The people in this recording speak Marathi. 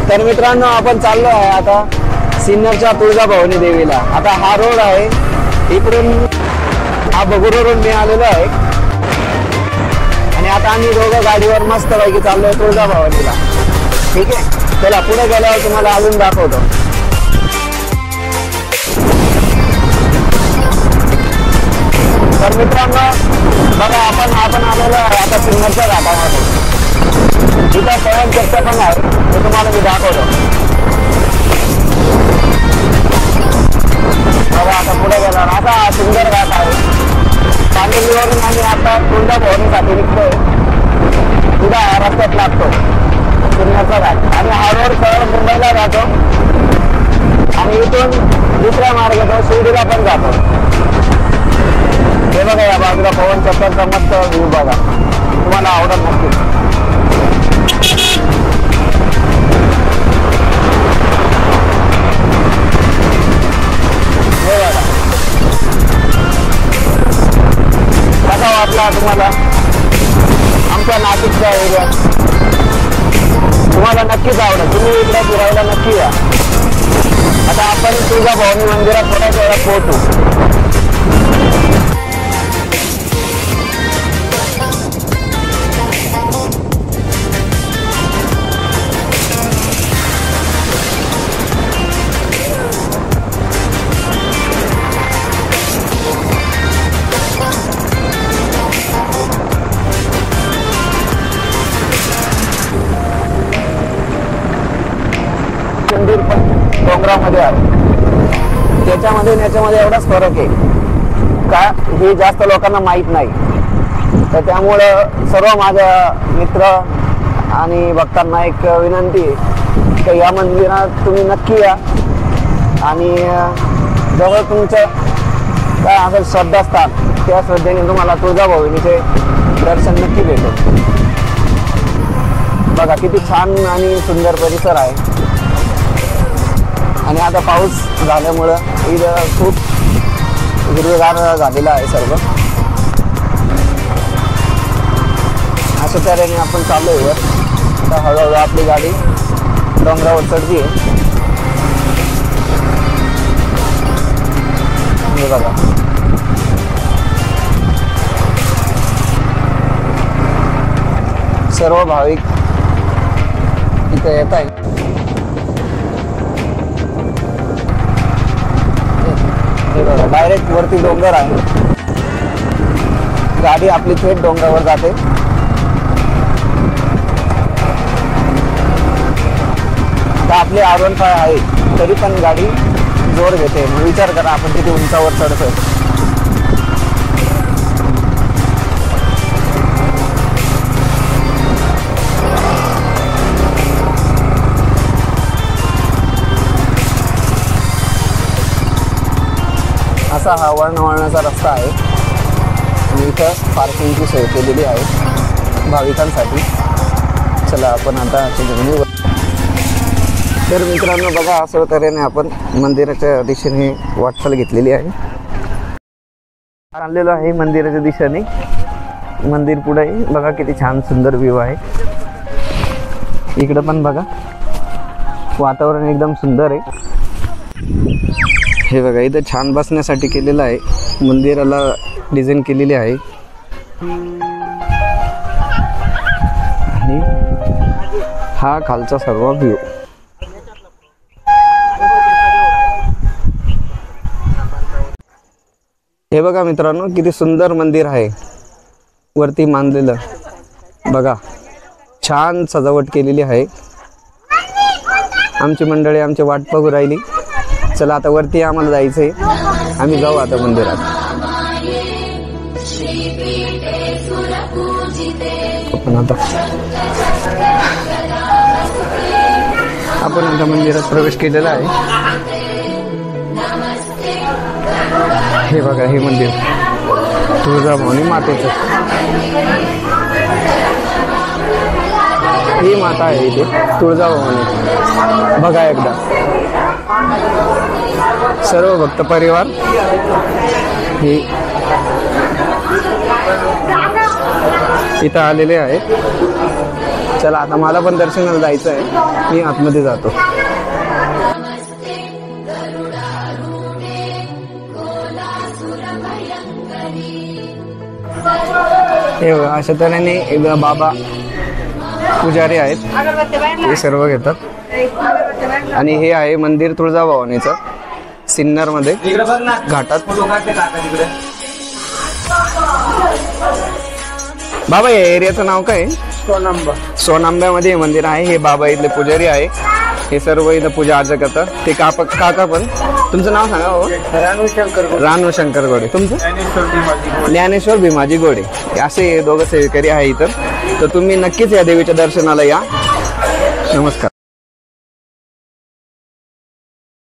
तर मित्रांनो आपण चाललो आहे आता सिन्नरच्या तुळजाभवानी देवीला। आता हा रोड आहे, इकडून हा बगुरा रोड मी आलेलो आहे आणि आता आम्ही दोघं गाडीवर मस्त पैकी चाललोय तुळजाभवानीला। ठीक आहे, चला पुढे गेल्यावर तुम्हाला अजून दाखवतो। तर मित्रांनो बघा आपण आलेलो आहे आता सिन्नरच्या घाटामध्ये। इथं पवन चक्र पण आहे, ते तुम्हाला मी दाखवतो। बघा आता पुढे गेला आता सुंदर घाट आहे। पांढरीवरून आम्ही आता तुळजाभवानीसाठी निघतोय। पुढे रस्त्यात लागतो सिन्नरचा घाट आणि हा रोड सरळ मुंबईला जातो आणि इथून दुसऱ्या मार्गाने शिर्डीला पण जातो। हे बघा या बाजूला पवन चक्करचा मस्त व्ह्यू बघा, तुम्हाला आवडत नक्की। कसा वाटला तुम्हाला आमच्या नाशिकचा एरिया? तुम्हाला नक्कीच आवडेल, तुम्ही इकडे फिरायला नक्की या। आता आपण तुळजाभवानी मंदिरात थोड्याच वेळात पोहोचू। मंदिर पण डोंगरामध्ये आहे, त्याच्यामध्ये याच्यामध्ये एवढाच फरक आहे का हे जास्त लोकांना माहीत नाही। तर त्यामुळं सर्व माझ्या मित्र आणि भक्तांना एक विनंती आहे की या मंदिरात तुम्ही नक्की या आणि जवळ तुमचं काय असेल श्रद्धास्थान त्या श्रद्धेने तुम्हाला तुळजाभवानीचे दर्शन नक्की भेटेल। बघा किती छान आणि सुंदर परिसर आहे आणि आता पाऊस झाल्यामुळं इथं खूप हिरवेगार झालेला आहे सर्व। अशा तऱ्हेने आपण चाललोय वर। आता हळूहळू आपली गाडी डोंगरावर चढती आहे। हे बघा सर्व भाविक इथे येत आहेत। डायरेक्ट वरती डोंगर आहे, गाडी आपली थेट डोंगरावर जाते। तर आपली R15 आहे तरी पण गाडी जोर घेते। विचार करा आपण किती उंचावर चढतोय। असा हा वळणाचा रस्ता आहे आणि इथं पार्किंगची सोय केलेली आहे भाविकांसाठी। चला आपण आता जमिनीवर। तर मित्रांनो बघा अशा तऱ्हेने आपण मंदिराच्या दिशेने वाटचाल घेतलेली आहे। आलेलो आहे मंदिराच्या दिशेने। मंदिर पुढे बघा किती छान सुंदर व्ह्यू आहे। इकडं पण बघा वातावरण एकदम सुंदर आहे। हे बघा इथं छान बसण्यासाठी केलेलं आहे, मंदिराला डिझाईन केलेली आहे आणि हा खालचा सर्व व्ह्यू। हे बघा मित्रांनो किती सुंदर मंदिर आहे, वरती मांडलेलं बघा, छान सजावट केलेली आहे। आमची मंडळी आमची वाट बघू राहिली। चला आता वरती आम्हाला जायचंय, आम्ही जाऊ आता मंदिरात। आपण आता मंदिरात प्रवेश केलेला आहे। हे बघा हे मंदिर तुळजाभवानी मातेचं। ही माता आहे इथे तुळजाभवानी, बघा एकदा। सर्व भक्त परिवार हे इथं आलेले आहेत। चला आता मला पण दर्शनाला जायचं आहे, मी आतमध्ये जातो. हे बघा, अशा तऱ्हेने एकदा बाबा पुजारी आहेत, ते सर्व घेतात. आणि हे आहे मंदिर तुळजाभवानीचं, सिन्नर मध्ये घाटात. बाबा या एरियाचं नाव काय? सोनांब्यामध्ये हे मंदिर आहे. हे बाबा इथले पुजारी आहे, हे सर्व इथं पूजा अर्चा करतात. ते काका पण. तुमचं नाव सांगा बाबा. रानू शंकर गोडे. तुमचं? ज्ञानेश्वर भीमाजी गोडे. असे दोघं सेवेकरी आहे इथं. तर तुम्ही नक्कीच या देवीच्या दर्शनाला या. नमस्कार.